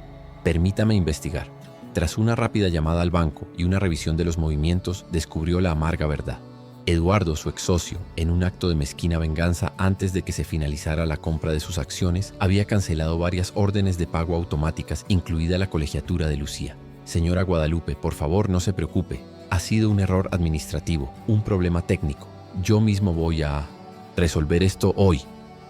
Permítame investigar. Tras una rápida llamada al banco y una revisión de los movimientos, descubrió la amarga verdad. Eduardo, su ex socio, en un acto de mezquina venganza antes de que se finalizara la compra de sus acciones, había cancelado varias órdenes de pago automáticas, incluida la colegiatura de Lucía. Señora Guadalupe, por favor no se preocupe. Ha sido un error administrativo, un problema técnico. Yo mismo voy a resolver esto hoy.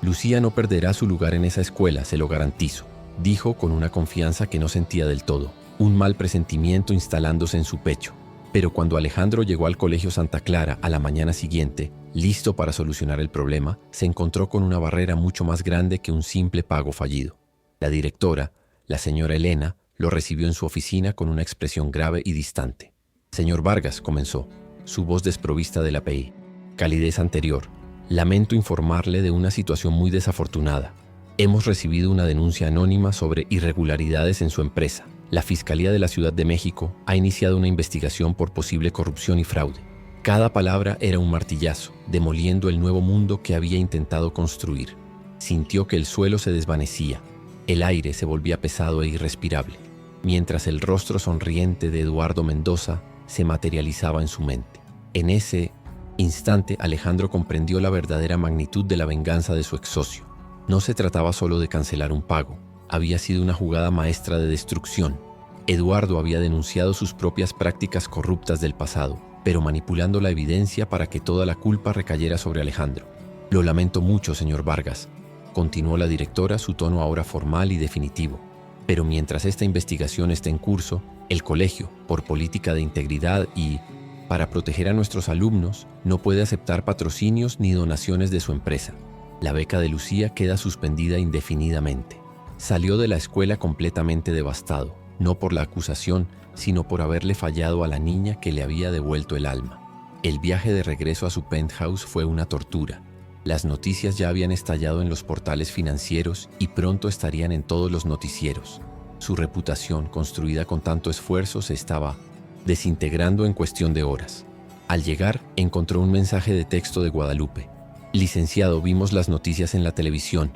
Lucía no perderá su lugar en esa escuela, se lo garantizo, dijo con una confianza que no sentía del todo, un mal presentimiento instalándose en su pecho. Pero cuando Alejandro llegó al Colegio Santa Clara a la mañana siguiente, listo para solucionar el problema, se encontró con una barrera mucho más grande que un simple pago fallido. La directora, la señora Elena, lo recibió en su oficina con una expresión grave y distante. Señor Vargas, comenzó, su voz desprovista de la API. Calidez anterior. Lamento informarle de una situación muy desafortunada. Hemos recibido una denuncia anónima sobre irregularidades en su empresa. La Fiscalía de la Ciudad de México ha iniciado una investigación por posible corrupción y fraude. Cada palabra era un martillazo, demoliendo el nuevo mundo que había intentado construir. Sintió que el suelo se desvanecía, el aire se volvía pesado e irrespirable, mientras el rostro sonriente de Eduardo Mendoza se materializaba en su mente. En ese instante, Alejandro comprendió la verdadera magnitud de la venganza de su exsocio. No se trataba solo de cancelar un pago, había sido una jugada maestra de destrucción. Eduardo había denunciado sus propias prácticas corruptas del pasado, pero manipulando la evidencia para que toda la culpa recayera sobre Alejandro. Lo lamento mucho, señor Vargas, continuó la directora, su tono ahora formal y definitivo. Pero mientras esta investigación esté en curso, el colegio, por política de integridad y para proteger a nuestros alumnos, no puede aceptar patrocinios ni donaciones de su empresa. La beca de Lucía queda suspendida indefinidamente. Salió de la escuela completamente devastado, no por la acusación, sino por haberle fallado a la niña que le había devuelto el alma. El viaje de regreso a su penthouse fue una tortura. Las noticias ya habían estallado en los portales financieros y pronto estarían en todos los noticieros. Su reputación, construida con tanto esfuerzo, se estaba desintegrando en cuestión de horas. Al llegar, encontró un mensaje de texto de Guadalupe. Licenciado, vimos las noticias en la televisión.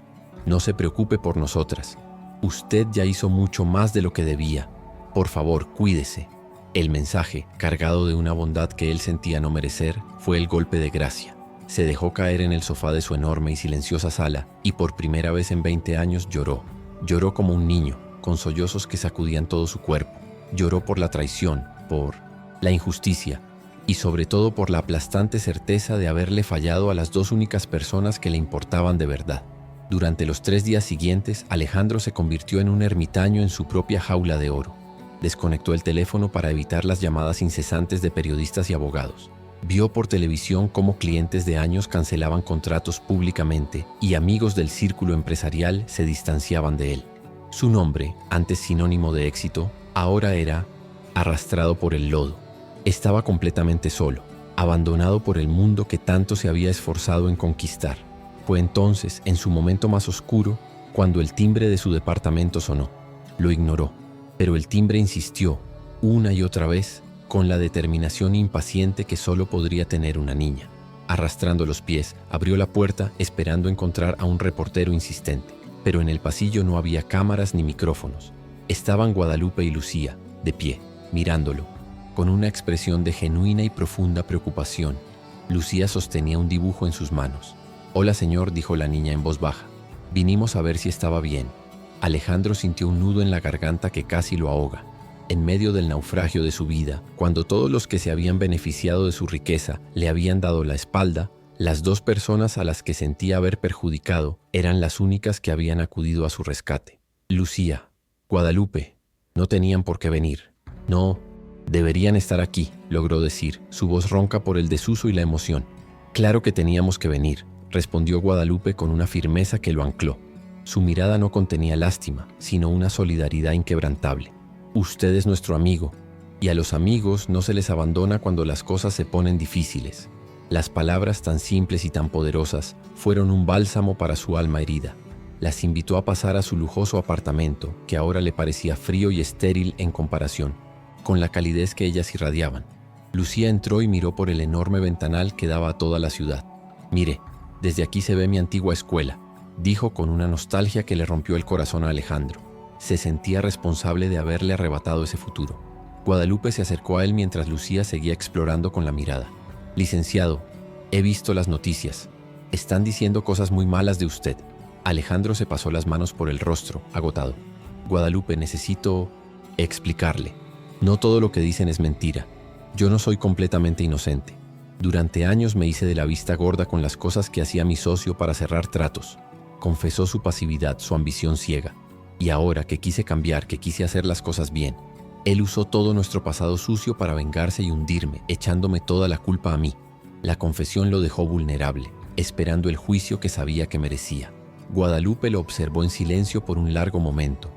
No se preocupe por nosotras. Usted ya hizo mucho más de lo que debía. Por favor, cuídese. El mensaje, cargado de una bondad que él sentía no merecer, fue el golpe de gracia. Se dejó caer en el sofá de su enorme y silenciosa sala y por primera vez en 20 años lloró. Lloró como un niño, con sollozos que sacudían todo su cuerpo. Lloró por la traición, por la injusticia y sobre todo por la aplastante certeza de haberle fallado a las dos únicas personas que le importaban de verdad. Durante los 3 días siguientes, Alejandro se convirtió en un ermitaño en su propia jaula de oro. Desconectó el teléfono para evitar las llamadas incesantes de periodistas y abogados. Vio por televisión cómo clientes de años cancelaban contratos públicamente y amigos del círculo empresarial se distanciaban de él. Su nombre, antes sinónimo de éxito, ahora era arrastrado por el lodo. Estaba completamente solo, abandonado por el mundo que tanto se había esforzado en conquistar. Fue entonces, en su momento más oscuro, cuando el timbre de su departamento sonó. Lo ignoró, pero el timbre insistió, una y otra vez, con la determinación impaciente que solo podría tener una niña. Arrastrando los pies, abrió la puerta esperando encontrar a un reportero insistente, pero en el pasillo no había cámaras ni micrófonos. Estaban Guadalupe y Lucía, de pie, mirándolo, con una expresión de genuina y profunda preocupación. Lucía sostenía un dibujo en sus manos. «Hola, señor», dijo la niña en voz baja. «Vinimos a ver si estaba bien». Alejandro sintió un nudo en la garganta que casi lo ahoga. En medio del naufragio de su vida, cuando todos los que se habían beneficiado de su riqueza le habían dado la espalda, las 2 personas a las que sentía haber perjudicado eran las únicas que habían acudido a su rescate. Lucía, Guadalupe, no tenían por qué venir. No, deberían estar aquí, logró decir, su voz ronca por el desuso y la emoción. «Claro que teníamos que venir», respondió Guadalupe con una firmeza que lo ancló. Su mirada no contenía lástima, sino una solidaridad inquebrantable. «Usted es nuestro amigo, y a los amigos no se les abandona cuando las cosas se ponen difíciles». Las palabras tan simples y tan poderosas fueron un bálsamo para su alma herida. Las invitó a pasar a su lujoso apartamento, que ahora le parecía frío y estéril en comparación con la calidez que ellas irradiaban. Lucía entró y miró por el enorme ventanal que daba a toda la ciudad. «Mire, desde aquí se ve mi antigua escuela», dijo con una nostalgia que le rompió el corazón a Alejandro. Se sentía responsable de haberle arrebatado ese futuro. Guadalupe se acercó a él mientras Lucía seguía explorando con la mirada. «Licenciado, he visto las noticias. Están diciendo cosas muy malas de usted». Alejandro se pasó las manos por el rostro, agotado. «Guadalupe, necesito explicarle. No todo lo que dicen es mentira. Yo no soy completamente inocente. Durante años me hice de la vista gorda con las cosas que hacía mi socio para cerrar tratos». Confesó su pasividad, su ambición ciega. «Y ahora que quise cambiar, que quise hacer las cosas bien, él usó todo nuestro pasado sucio para vengarse y hundirme, echándome toda la culpa a mí». La confesión lo dejó vulnerable, esperando el juicio que sabía que merecía. Guadalupe lo observó en silencio por un largo momento,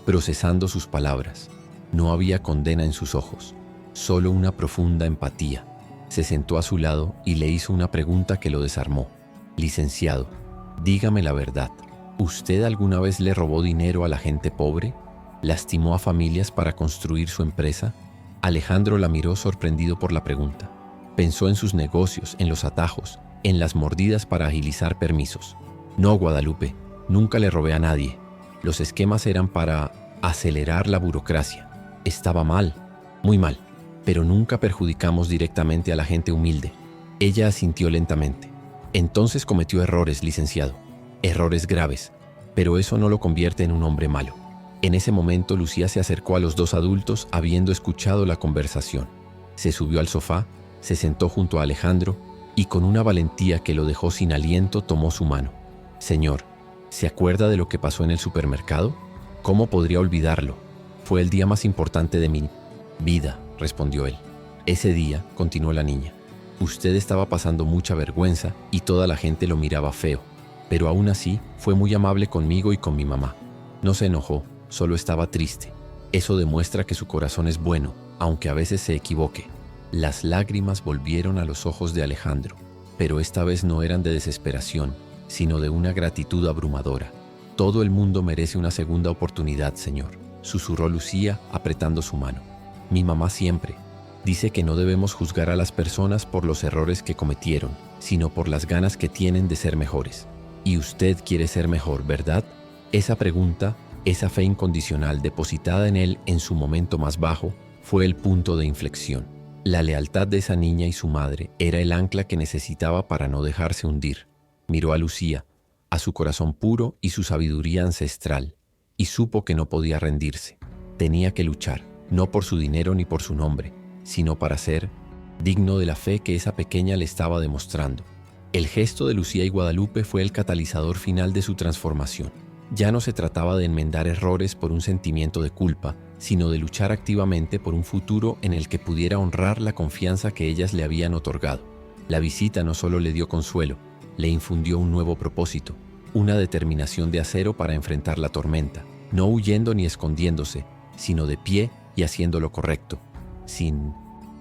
procesando sus palabras. No había condena en sus ojos, solo una profunda empatía. Se sentó a su lado y le hizo una pregunta que lo desarmó. «Licenciado, dígame la verdad. ¿Usted alguna vez le robó dinero a la gente pobre?». ¿Lastimó a familias para construir su empresa? Alejandro la miró sorprendido por la pregunta. Pensó en sus negocios, en los atajos, en las mordidas para agilizar permisos. No, Guadalupe, nunca le robé a nadie. Los esquemas eran para acelerar la burocracia. Estaba mal, muy mal, pero nunca perjudicamos directamente a la gente humilde. Ella asintió lentamente. Entonces cometió errores, licenciado. Errores graves, pero eso no lo convierte en un hombre malo. En ese momento, Lucía se acercó a los dos adultos habiendo escuchado la conversación. Se subió al sofá, se sentó junto a Alejandro y con una valentía que lo dejó sin aliento tomó su mano. Señor, ¿se acuerda de lo que pasó en el supermercado? ¿Cómo podría olvidarlo? Fue el día más importante de mi vida, respondió él. Ese día, continuó la niña, usted estaba pasando mucha vergüenza y toda la gente lo miraba feo, pero aún así fue muy amable conmigo y con mi mamá. No se enojó, solo estaba triste. Eso demuestra que su corazón es bueno, aunque a veces se equivoque. Las lágrimas volvieron a los ojos de Alejandro, pero esta vez no eran de desesperación, sino de una gratitud abrumadora. Todo el mundo merece una segunda oportunidad, señor, susurró Lucía apretando su mano. Mi mamá siempre dice que no debemos juzgar a las personas por los errores que cometieron, sino por las ganas que tienen de ser mejores. Y usted quiere ser mejor, ¿verdad? Esa pregunta, esa fe incondicional depositada en él en su momento más bajo, fue el punto de inflexión. La lealtad de esa niña y su madre era el ancla que necesitaba para no dejarse hundir. Miró a Lucía, a su corazón puro y su sabiduría ancestral, y supo que no podía rendirse. Tenía que luchar, no por su dinero ni por su nombre, sino para ser digno de la fe que esa pequeña le estaba demostrando. El gesto de Lucía y Guadalupe fue el catalizador final de su transformación. Ya no se trataba de enmendar errores por un sentimiento de culpa, sino de luchar activamente por un futuro en el que pudiera honrar la confianza que ellas le habían otorgado. La visita no solo le dio consuelo, le infundió un nuevo propósito, una determinación de acero para enfrentar la tormenta, no huyendo ni escondiéndose, sino de pie y haciendo lo correcto, sin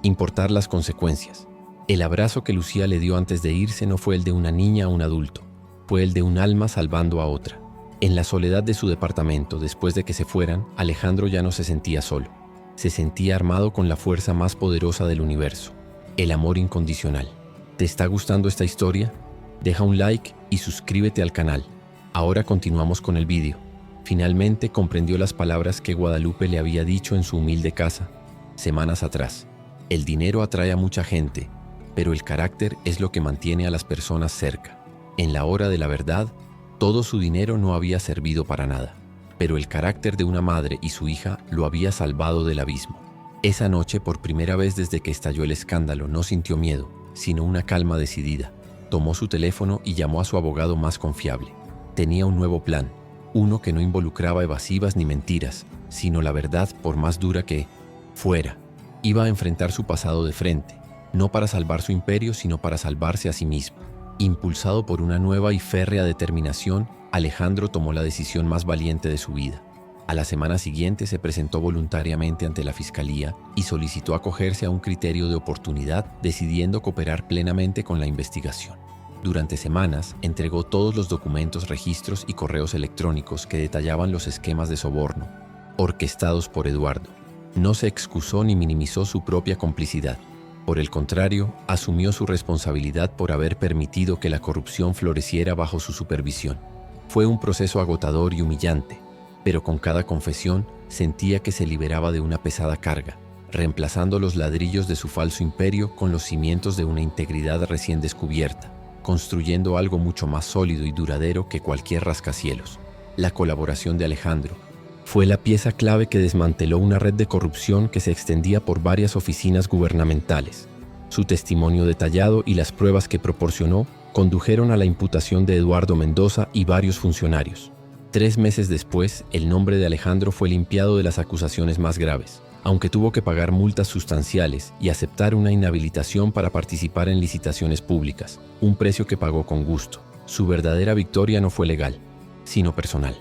importar las consecuencias. El abrazo que Lucía le dio antes de irse no fue el de una niña a un adulto, fue el de un alma salvando a otra. En la soledad de su departamento, después de que se fueran, Alejandro ya no se sentía solo. Se sentía armado con la fuerza más poderosa del universo, el amor incondicional. ¿Te está gustando esta historia? Deja un like y suscríbete al canal. Ahora continuamos con el vídeo. Finalmente comprendió las palabras que Guadalupe le había dicho en su humilde casa, semanas atrás. El dinero atrae a mucha gente, pero el carácter es lo que mantiene a las personas cerca. En la hora de la verdad, todo su dinero no había servido para nada, pero el carácter de una madre y su hija lo había salvado del abismo. Esa noche, por primera vez desde que estalló el escándalo, no sintió miedo, sino una calma decidida. Tomó su teléfono y llamó a su abogado más confiable. Tenía un nuevo plan, uno que no involucraba evasivas ni mentiras, sino la verdad por más dura que fuera. Iba a enfrentar su pasado de frente, no para salvar su imperio, sino para salvarse a sí mismo. Impulsado por una nueva y férrea determinación, Alejandro tomó la decisión más valiente de su vida. A la semana siguiente se presentó voluntariamente ante la fiscalía y solicitó acogerse a un criterio de oportunidad, decidiendo cooperar plenamente con la investigación. Durante semanas entregó todos los documentos, registros y correos electrónicos que detallaban los esquemas de soborno, orquestados por Eduardo. No se excusó ni minimizó su propia complicidad. Por el contrario, asumió su responsabilidad por haber permitido que la corrupción floreciera bajo su supervisión. Fue un proceso agotador y humillante, pero con cada confesión sentía que se liberaba de una pesada carga, reemplazando los ladrillos de su falso imperio con los cimientos de una integridad recién descubierta, construyendo algo mucho más sólido y duradero que cualquier rascacielos. La colaboración de Alejandro fue la pieza clave que desmanteló una red de corrupción que se extendía por varias oficinas gubernamentales. Su testimonio detallado y las pruebas que proporcionó condujeron a la imputación de Eduardo Mendoza y varios funcionarios. 3 meses después, el nombre de Alejandro fue limpiado de las acusaciones más graves, aunque tuvo que pagar multas sustanciales y aceptar una inhabilitación para participar en licitaciones públicas, un precio que pagó con gusto. Su verdadera victoria no fue legal, sino personal.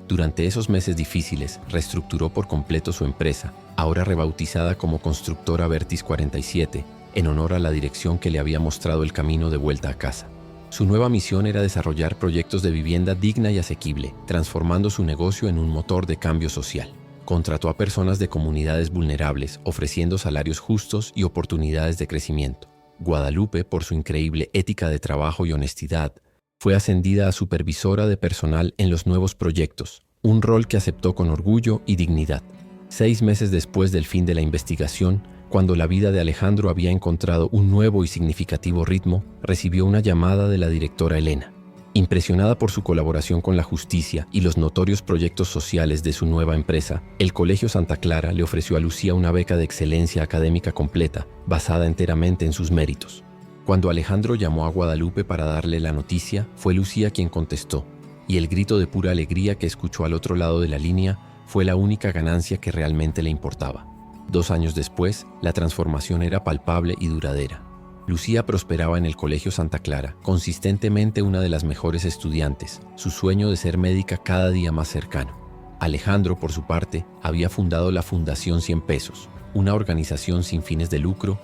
Durante esos meses difíciles, reestructuró por completo su empresa, ahora rebautizada como Constructora Vertis 47, en honor a la dirección que le había mostrado el camino de vuelta a casa. Su nueva misión era desarrollar proyectos de vivienda digna y asequible, transformando su negocio en un motor de cambio social. Contrató a personas de comunidades vulnerables, ofreciendo salarios justos y oportunidades de crecimiento. Guadalupe, por su increíble ética de trabajo y honestidad, fue ascendida a supervisora de personal en los nuevos proyectos, un rol que aceptó con orgullo y dignidad. 6 meses después del fin de la investigación, cuando la vida de Alejandro había encontrado un nuevo y significativo ritmo, recibió una llamada de la directora Elena. Impresionada por su colaboración con la justicia y los notorios proyectos sociales de su nueva empresa, el Colegio Santa Clara le ofreció a Lucía una beca de excelencia académica completa, basada enteramente en sus méritos. Cuando Alejandro llamó a Guadalupe para darle la noticia, fue Lucía quien contestó, y el grito de pura alegría que escuchó al otro lado de la línea fue la única ganancia que realmente le importaba. 2 años después, la transformación era palpable y duradera. Lucía prosperaba en el Colegio Santa Clara, consistentemente una de las mejores estudiantes, su sueño de ser médica cada día más cercano. Alejandro, por su parte, había fundado la Fundación 100 Pesos, una organización sin fines de lucro,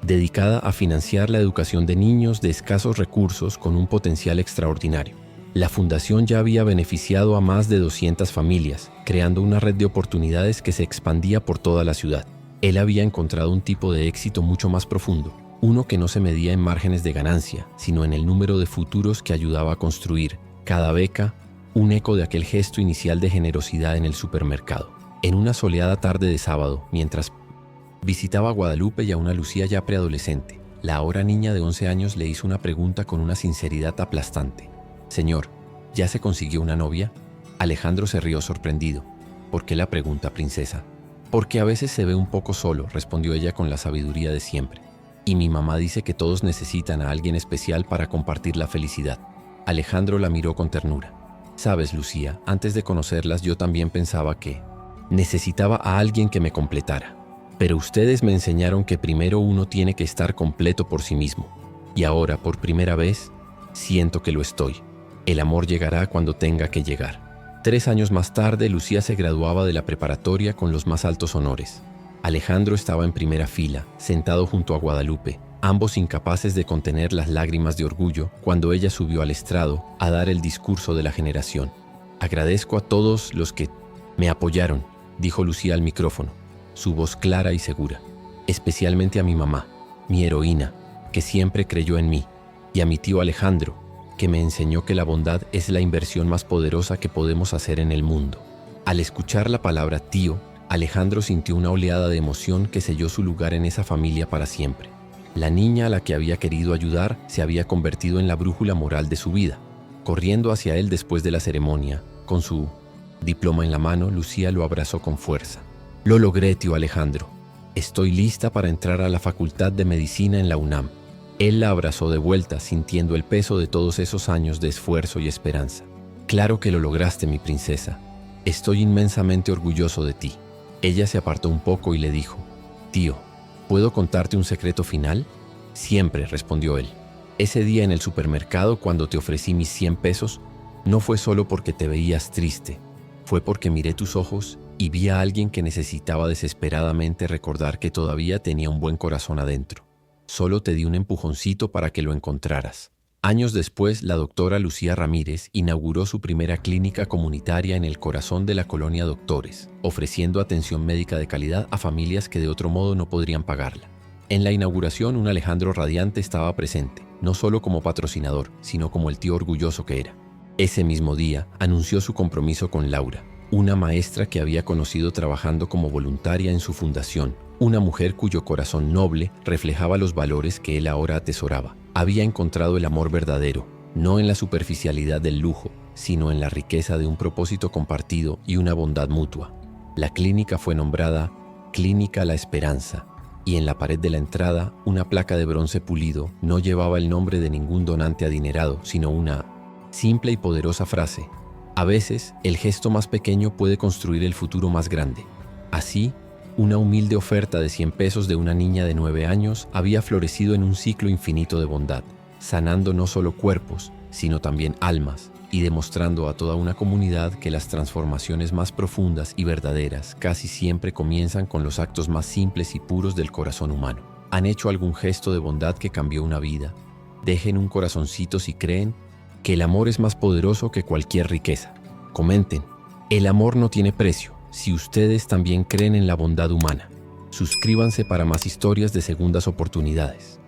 dedicada a financiar la educación de niños de escasos recursos con un potencial extraordinario. La fundación ya había beneficiado a más de 200 familias, creando una red de oportunidades que se expandía por toda la ciudad. Él había encontrado un tipo de éxito mucho más profundo, uno que no se medía en márgenes de ganancia, sino en el número de futuros que ayudaba a construir, cada beca, un eco de aquel gesto inicial de generosidad en el supermercado. En una soleada tarde de sábado, mientras visitaba a Guadalupe y a una Lucía ya preadolescente, la ahora niña de 11 años le hizo una pregunta con una sinceridad aplastante. «Señor, ¿ya se consiguió una novia?» Alejandro se rió sorprendido. «¿Por qué la pregunta, princesa?» «Porque a veces se ve un poco solo», respondió ella con la sabiduría de siempre. «Y mi mamá dice que todos necesitan a alguien especial para compartir la felicidad». Alejandro la miró con ternura. «Sabes, Lucía, antes de conocerlas yo también pensaba que necesitaba a alguien que me completara. Pero ustedes me enseñaron que primero uno tiene que estar completo por sí mismo. Y ahora, por primera vez, siento que lo estoy. El amor llegará cuando tenga que llegar». 3 años más tarde, Lucía se graduaba de la preparatoria con los más altos honores. Alejandro estaba en primera fila, sentado junto a Guadalupe, ambos incapaces de contener las lágrimas de orgullo cuando ella subió al estrado a dar el discurso de la generación. «Agradezco a todos los que me apoyaron», dijo Lucía al micrófono, su voz clara y segura. «Especialmente a mi mamá, mi heroína, que siempre creyó en mí, y a mi tío Alejandro, que me enseñó que la bondad es la inversión más poderosa que podemos hacer en el mundo». Al escuchar la palabra tío, Alejandro sintió una oleada de emoción que selló su lugar en esa familia para siempre. La niña a la que había querido ayudar se había convertido en la brújula moral de su vida. Corriendo hacia él después de la ceremonia, con su diploma en la mano, Lucía lo abrazó con fuerza. «Lo logré, tío Alejandro. Estoy lista para entrar a la Facultad de Medicina en la UNAM». Él la abrazó de vuelta, sintiendo el peso de todos esos años de esfuerzo y esperanza. «Claro que lo lograste, mi princesa. Estoy inmensamente orgulloso de ti». Ella se apartó un poco y le dijo: «Tío, ¿puedo contarte un secreto final?» «Siempre», respondió él. «Ese día en el supermercado, cuando te ofrecí mis 100 pesos, no fue solo porque te veías triste. Fue porque miré tus ojos y vi a alguien que necesitaba desesperadamente recordar que todavía tenía un buen corazón adentro. Solo te di un empujoncito para que lo encontraras». Años después, la doctora Lucía Ramírez inauguró su primera clínica comunitaria en el corazón de la colonia Doctores, ofreciendo atención médica de calidad a familias que de otro modo no podrían pagarla. En la inauguración, un Alejandro radiante estaba presente, no solo como patrocinador, sino como el tío orgulloso que era. Ese mismo día, anunció su compromiso con Laura, una maestra que había conocido trabajando como voluntaria en su fundación, una mujer cuyo corazón noble reflejaba los valores que él ahora atesoraba. Había encontrado el amor verdadero, no en la superficialidad del lujo, sino en la riqueza de un propósito compartido y una bondad mutua. La clínica fue nombrada Clínica La Esperanza, y en la pared de la entrada, una placa de bronce pulido no llevaba el nombre de ningún donante adinerado, sino una simple y poderosa frase: «A veces, el gesto más pequeño puede construir el futuro más grande». Así, una humilde oferta de 100 pesos de una niña de 9 años había florecido en un ciclo infinito de bondad, sanando no solo cuerpos, sino también almas, y demostrando a toda una comunidad que las transformaciones más profundas y verdaderas casi siempre comienzan con los actos más simples y puros del corazón humano. ¿Han hecho algún gesto de bondad que cambió una vida? Dejen un corazoncito si creen que el amor es más poderoso que cualquier riqueza. Comenten: «El amor no tiene precio, si ustedes también creen en la bondad humana. Suscríbanse para más historias de segundas oportunidades.